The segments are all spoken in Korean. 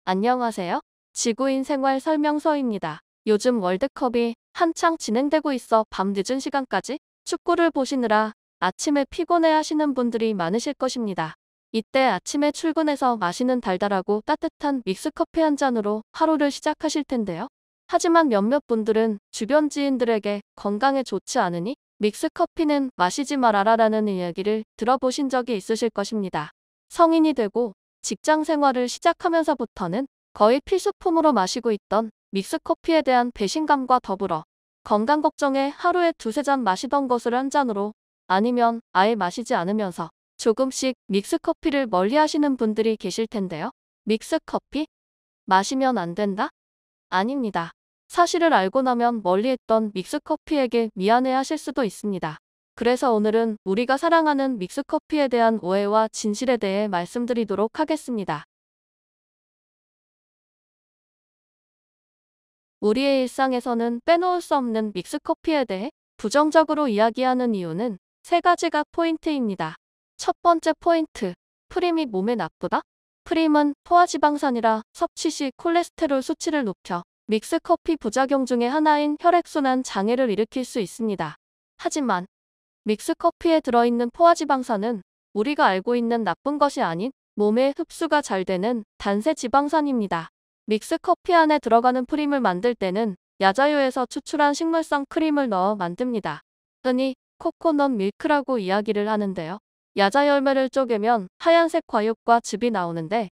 안녕하세요. 지구인 생활 설명서입니다. 요즘 월드컵이 한창 진행되고 있어 밤 늦은 시간까지 축구를 보시느라 아침에 피곤해 하시는 분들이 많으실 것입니다. 이때 아침에 출근해서 마시는 달달하고 따뜻한 믹스커피 한 잔으로 하루를 시작하실 텐데요. 하지만 몇몇 분들은 주변 지인들에게 건강에 좋지 않으니 믹스커피는 마시지 말아라라는 이야기를 들어보신 적이 있으실 것입니다. 성인이 되고 직장 생활을 시작하면서부터는 거의 필수품으로 마시고 있던 믹스커피에 대한 배신감과 더불어 건강 걱정에 하루에 두세 잔 마시던 것을 한 잔으로 아니면 아예 마시지 않으면서 조금씩 믹스커피를 멀리 하시는 분들이 계실 텐데요. 믹스커피? 마시면 안 된다? 아닙니다. 사실을 알고 나면 멀리했던 믹스커피에게 미안해 하실 수도 있습니다. 그래서 오늘은 우리가 사랑하는 믹스커피에 대한 오해와 진실에 대해 말씀드리도록 하겠습니다. 우리의 일상에서는 빼놓을 수 없는 믹스커피에 대해 부정적으로 이야기하는 이유는 세 가지가 포인트입니다. 첫 번째 포인트, 프림이 몸에 나쁘다? 프림은 포화지방산이라 섭취 시 콜레스테롤 수치를 높여 믹스커피 부작용 중의 하나인 혈액순환 장애를 일으킬 수 있습니다. 하지만 믹스커피에 들어있는 포화지방산은 우리가 알고 있는 나쁜 것이 아닌 몸에 흡수가 잘 되는 단세 지방산입니다. 믹스커피 안에 들어가는 프림을 만들 때는 야자유에서 추출한 식물성 크림을 넣어 만듭니다. 흔히 코코넛 밀크라고 이야기를 하는데요. 야자 열매를 쪼개면 하얀색 과육과 즙이 나오는데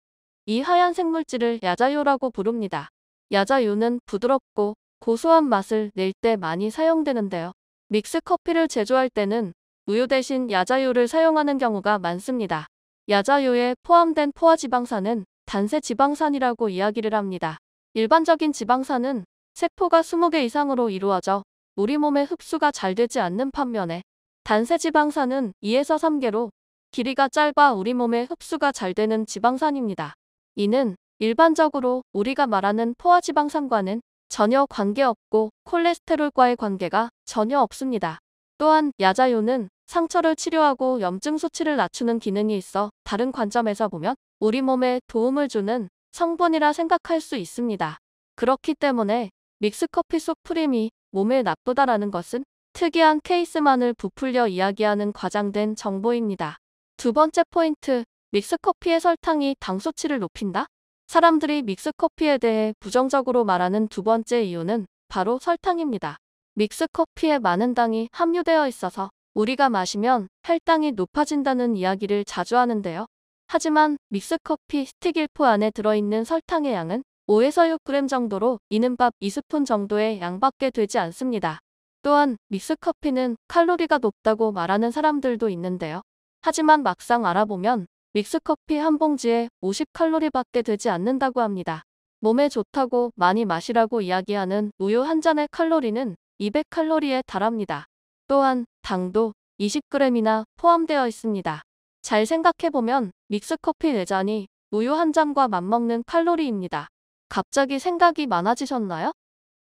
이 하얀색 물질을 야자유라고 부릅니다. 야자유는 부드럽고 고소한 맛을 낼 때 많이 사용되는데요. 믹스커피를 제조할 때는 우유 대신 야자유를 사용하는 경우가 많습니다. 야자유에 포함된 포화지방산은 단세 지방산이라고 이야기를 합니다. 일반적인 지방산은 세포가 20개 이상으로 이루어져 우리 몸에 흡수가 잘 되지 않는 반면에 단세 지방산은 2에서 3개로 길이가 짧아 우리 몸에 흡수가 잘 되는 지방산입니다. 이는 일반적으로 우리가 말하는 포화지방산과는 전혀 관계없고 콜레스테롤과의 관계가 전혀 없습니다. 또한 야자유는 상처를 치료하고 염증 수치를 낮추는 기능이 있어 다른 관점에서 보면 우리 몸에 도움을 주는 성분이라 생각할 수 있습니다. 그렇기 때문에 믹스커피 속 프림이 몸에 나쁘다라는 것은 특이한 케이스만을 부풀려 이야기하는 과장된 정보입니다. 두 번째 포인트, 믹스커피의 설탕이 당 수치를 높인다? 사람들이 믹스커피에 대해 부정적으로 말하는 두 번째 이유는 바로 설탕입니다. 믹스커피에 많은 당이 함유되어 있어서 우리가 마시면 혈당이 높아진다는 이야기를 자주 하는데요. 하지만 믹스커피 스틱 1포 안에 들어있는 설탕의 양은 5에서 6g 정도로 이는 밥 2스푼 정도의 양밖에 되지 않습니다. 또한 믹스커피는 칼로리가 높다고 말하는 사람들도 있는데요. 하지만 막상 알아보면 믹스커피 한 봉지에 50칼로리밖에 되지 않는다고 합니다. 몸에 좋다고 많이 마시라고 이야기하는 우유 한 잔의 칼로리는 200칼로리에 달합니다. 또한 당도 20g이나 포함되어 있습니다. 잘 생각해보면 믹스커피 4잔이 우유 한 잔과 맞먹는 칼로리입니다. 갑자기 생각이 많아지셨나요?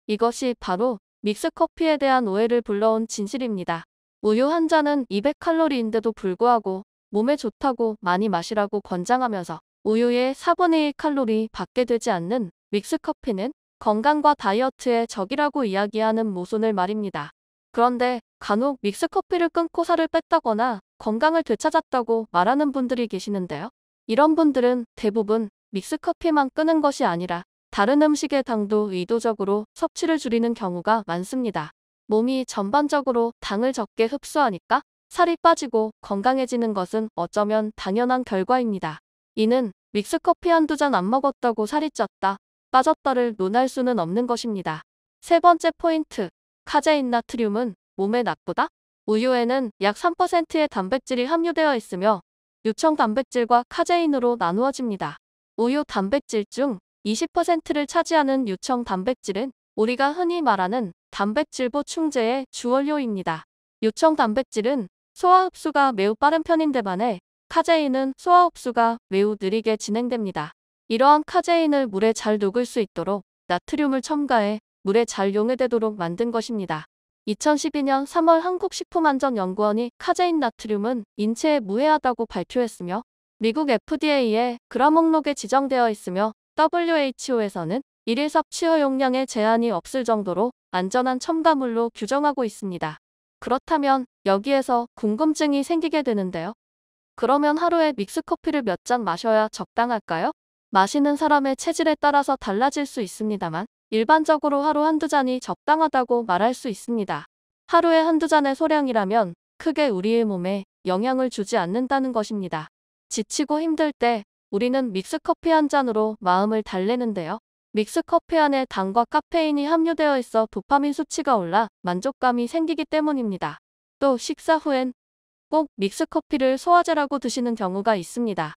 이것이 바로 믹스커피에 대한 오해를 불러온 진실입니다. 우유 한 잔은 200칼로리인데도 불구하고 몸에 좋다고 많이 마시라고 권장하면서 우유의 4분의 1 칼로리 밖에 되지 않는 믹스커피는 건강과 다이어트의 적이라고 이야기하는 모순을 말입니다. 그런데 간혹 믹스커피를 끊고 살을 뺐다거나 건강을 되찾았다고 말하는 분들이 계시는데요. 이런 분들은 대부분 믹스커피만 끊은 것이 아니라 다른 음식의 당도 의도적으로 섭취를 줄이는 경우가 많습니다. 몸이 전반적으로 당을 적게 흡수하니까 살이 빠지고 건강해지는 것은 어쩌면 당연한 결과입니다. 이는 믹스커피 한두 잔 안 먹었다고 살이 쪘다, 빠졌다를 논할 수는 없는 것입니다. 세 번째 포인트, 카제인 나트륨은 몸에 나쁘다? 우유에는 약 3%의 단백질이 함유되어 있으며 유청 단백질과 카제인으로 나누어집니다. 우유 단백질 중 20%를 차지하는 유청 단백질은 우리가 흔히 말하는 단백질 보충제의 주원료입니다. 유청 단백질은 소화 흡수가 매우 빠른 편인데 반해 카제인은 소화 흡수가 매우 느리게 진행됩니다. 이러한 카제인을 물에 잘 녹을 수 있도록 나트륨을 첨가해 물에 잘 용해되도록 만든 것입니다. 2012년 3월 한국식품안전연구원이 카제인 나트륨은 인체에 무해하다고 발표했으며 미국 FDA에 그라 목록에 지정되어 있으며 WHO에서는 일일 섭취 허용량에 제한이 없을 정도로 안전한 첨가물로 규정하고 있습니다. 그렇다면 여기에서 궁금증이 생기게 되는데요. 그러면 하루에 믹스커피를 몇 잔 마셔야 적당할까요? 마시는 사람의 체질에 따라서 달라질 수 있습니다만 일반적으로 하루 한두 잔이 적당하다고 말할 수 있습니다. 하루에 한두 잔의 소량이라면 크게 우리의 몸에 영향을 주지 않는다는 것입니다. 지치고 힘들 때 우리는 믹스커피 한 잔으로 마음을 달래는데요. 믹스커피 안에 당과 카페인이 함유되어 있어 도파민 수치가 올라 만족감이 생기기 때문입니다. 또 식사 후엔 꼭 믹스커피를 소화제라고 드시는 경우가 있습니다.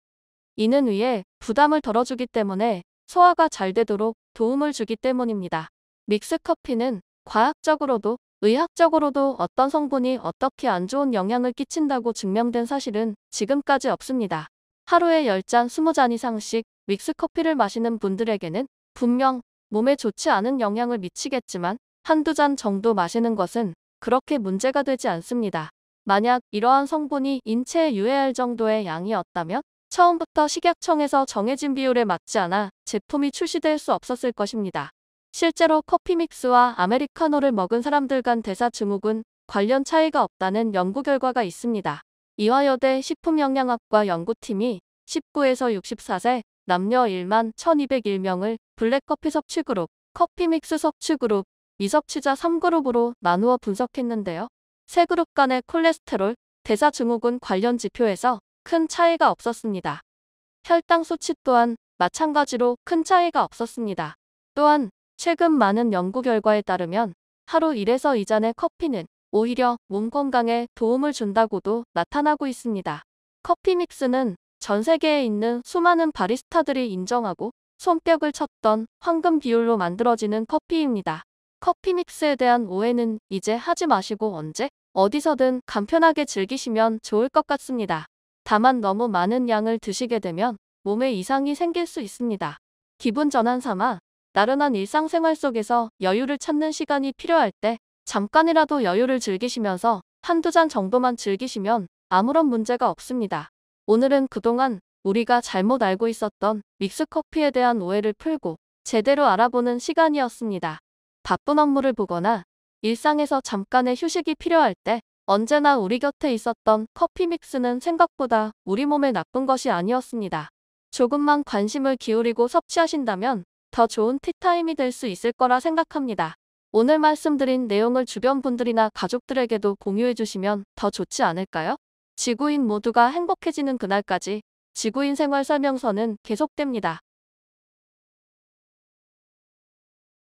이는 위에 부담을 덜어주기 때문에 소화가 잘 되도록 도움을 주기 때문입니다. 믹스커피는 과학적으로도 의학적으로도 어떤 성분이 어떻게 안 좋은 영향을 끼친다고 증명된 사실은 지금까지 없습니다. 하루에 10잔, 20잔 이상씩 믹스커피를 마시는 분들에게는 분명 몸에 좋지 않은 영향을 미치겠지만 한두 잔 정도 마시는 것은 그렇게 문제가 되지 않습니다. 만약 이러한 성분이 인체에 유해할 정도의 양이었다면 처음부터 식약청에서 정해진 비율에 맞지 않아 제품이 출시될 수 없었을 것입니다. 실제로 커피 믹스와 아메리카노를 먹은 사람들 간 대사 증후군 관련 차이가 없다는 연구 결과가 있습니다. 이화여대 식품영양학과 연구팀이 19에서 64세 남녀 1만 1201명을 블랙커피 섭취그룹, 커피 믹스 섭취그룹, 미섭취자 3그룹으로 나누어 분석했는데요. 세 그룹 간의 콜레스테롤, 대사 증후군 관련 지표에서 큰 차이가 없었습니다. 혈당 수치 또한 마찬가지로 큰 차이가 없었습니다. 또한 최근 많은 연구 결과에 따르면 하루 1에서 2잔의 커피는 오히려 몸 건강에 도움을 준다고도 나타나고 있습니다. 커피 믹스는 전 세계에 있는 수많은 바리스타들이 인정하고 손뼉을 쳤던 황금 비율로 만들어지는 커피입니다. 커피 믹스에 대한 오해는 이제 하지 마시고 언제, 어디서든 간편하게 즐기시면 좋을 것 같습니다. 다만 너무 많은 양을 드시게 되면 몸에 이상이 생길 수 있습니다. 기분 전환 삼아 나른한 일상생활 속에서 여유를 찾는 시간이 필요할 때 잠깐이라도 여유를 즐기시면서 한두 잔 정도만 즐기시면 아무런 문제가 없습니다. 오늘은 그동안 우리가 잘못 알고 있었던 믹스커피에 대한 오해를 풀고 제대로 알아보는 시간이었습니다. 바쁜 업무를 보거나 일상에서 잠깐의 휴식이 필요할 때 언제나 우리 곁에 있었던 커피 믹스는 생각보다 우리 몸에 나쁜 것이 아니었습니다. 조금만 관심을 기울이고 섭취하신다면 더 좋은 티타임이 될 수 있을 거라 생각합니다. 오늘 말씀드린 내용을 주변 분들이나 가족들에게도 공유해 주시면 더 좋지 않을까요? 지구인 모두가 행복해지는 그날까지 지구인 생활 설명서는 계속됩니다.